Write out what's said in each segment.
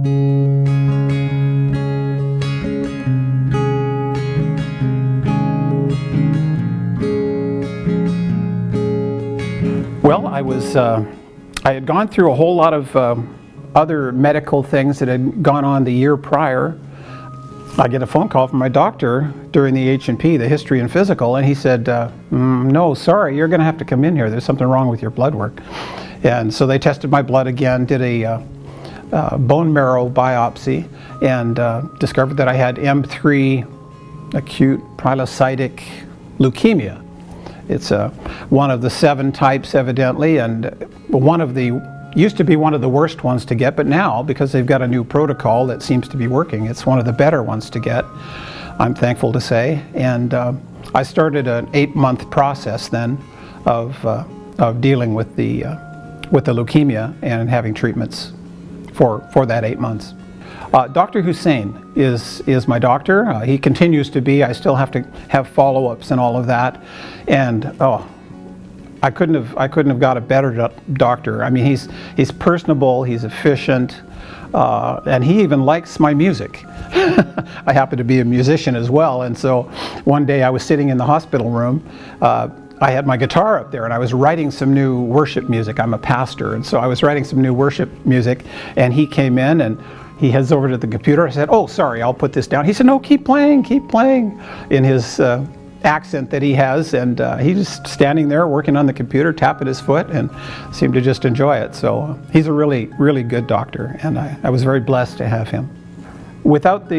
Well, I had gone through a whole lot of other medical things that had gone on the year prior. I get a phone call from my doctor during the H&P, the history and physical, and he said, no, sorry, you're going to have to come in here. There's something wrong with your blood work. And so they tested my blood again, did a bone marrow biopsy, and discovered that I had M3 acute pilocytic leukemia. It's one of the 7 types, evidently, and used to be one of the worst ones to get, but now, because they've got a new protocol that seems to be working, it's one of the better ones to get, I'm thankful to say. And I started an 8-month process then of dealing with the leukemia and having treatments for that 8 months. Dr. Hussein is my doctor. He continues to be. I still have to have follow-ups and all of that. And I couldn't have got a better doctor. I mean, he's personable, he's efficient, and he even likes my music. I happen to be a musician as well, and so one day I was sitting in the hospital room. I had my guitar up there and I was writing some new worship music. I'm a pastor, and so I was writing some new worship music, and he came in and he heads over to the computer. I said, oh, sorry, I'll put this down. He said, no, keep playing, in his accent that he has, and he's just standing there working on the computer, tapping his foot, and seemed to just enjoy it. So he's a really, really good doctor, and I was very blessed to have him. Without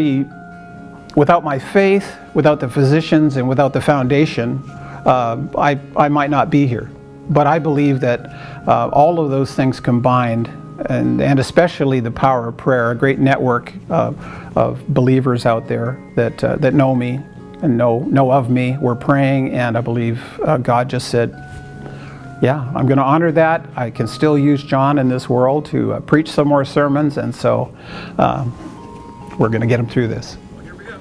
my faith, without the physicians, and without the foundation, I might not be here. But I believe that all of those things combined, and especially the power of prayer, a great network of believers out there that know me and know of me, we're praying, and I believe God just said, yeah, I'm going to honor that. I can still use John in this world to preach some more sermons, and so we're going to get him through this. Here we go.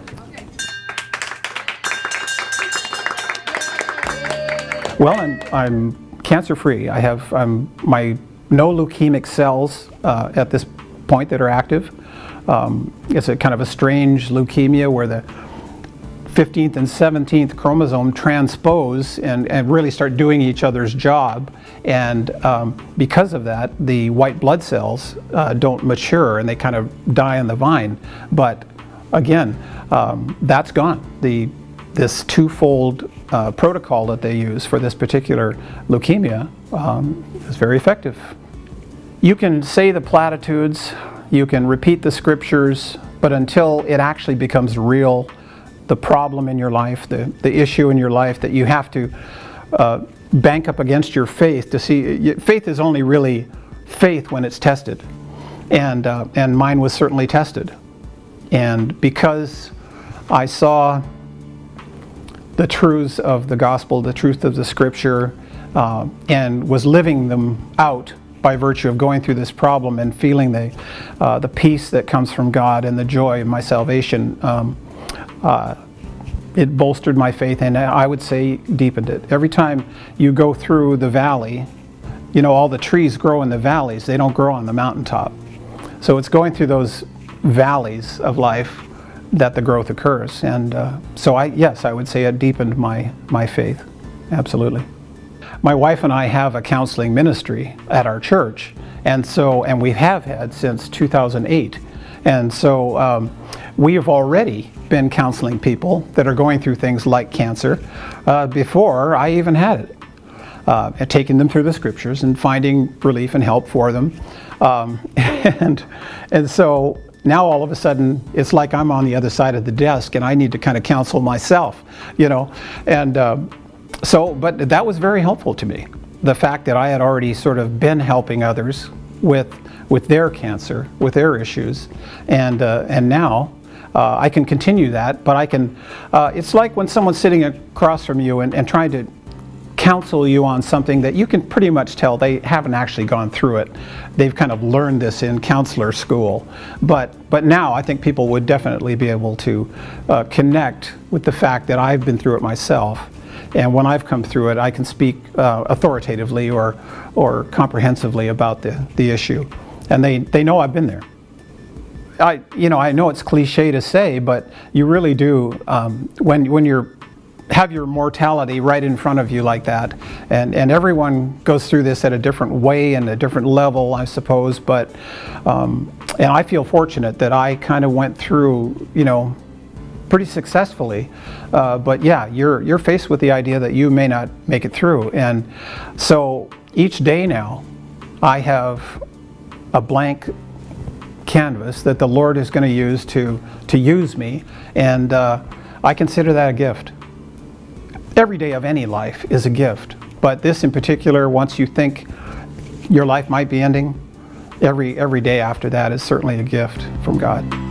Well, I'm cancer-free. I have my no leukemic cells at this point that are active. It's a kind of a strange leukemia where the 15th and 17th chromosome transpose and really start doing each other's job, and because of that the white blood cells don't mature and they kind of die on the vine. But again, that's gone. This twofold protocol that they use for this particular leukemia is very effective. You can say the platitudes, you can repeat the scriptures, but until it actually becomes real, the problem in your life, the issue in your life that you have to bank up against your faith to see. Faith is only really faith when it's tested, and mine was certainly tested. And because I saw the truths of the gospel, the truth of the scripture, and was living them out by virtue of going through this problem and feeling the peace that comes from God and the joy of my salvation, it bolstered my faith, and I would say deepened it. Every time you go through the valley, you know, all the trees grow in the valleys, they don't grow on the mountaintop. So it's going through those valleys of life that the growth occurs. And so yes, I would say it deepened my faith, absolutely. My wife and I have a counseling ministry at our church, and we have had since 2008. And so we have already been counseling people that are going through things like cancer before I even had it, and taking them through the scriptures and finding relief and help for them. And so now all of a sudden it's like I'm on the other side of the desk and I need to kind of counsel myself, you know. And but that was very helpful to me. The fact that I had already sort of been helping others with their cancer, with their issues, and now I can continue that. But I can. It's like when someone's sitting across from you and trying to counsel you on something that you can pretty much tell they haven't actually gone through it. They've kind of learned this in counselor school. But now I think people would definitely be able to connect with the fact that I've been through it myself. And when I've come through it, I can speak authoritatively or comprehensively about the issue. And they know I've been there. I know it's cliche to say, but you really do, when you're have your mortality right in front of you like that, and everyone goes through this at a different way and a different level, I suppose, but and I feel fortunate that I kind of went through, pretty successfully, but yeah, you're faced with the idea that you may not make it through. And so each day now I have a blank canvas that the Lord is going to use to use me, and I consider that a gift. Every day of any life is a gift, but this in particular, once you think your life might be ending, every day after that is certainly a gift from God.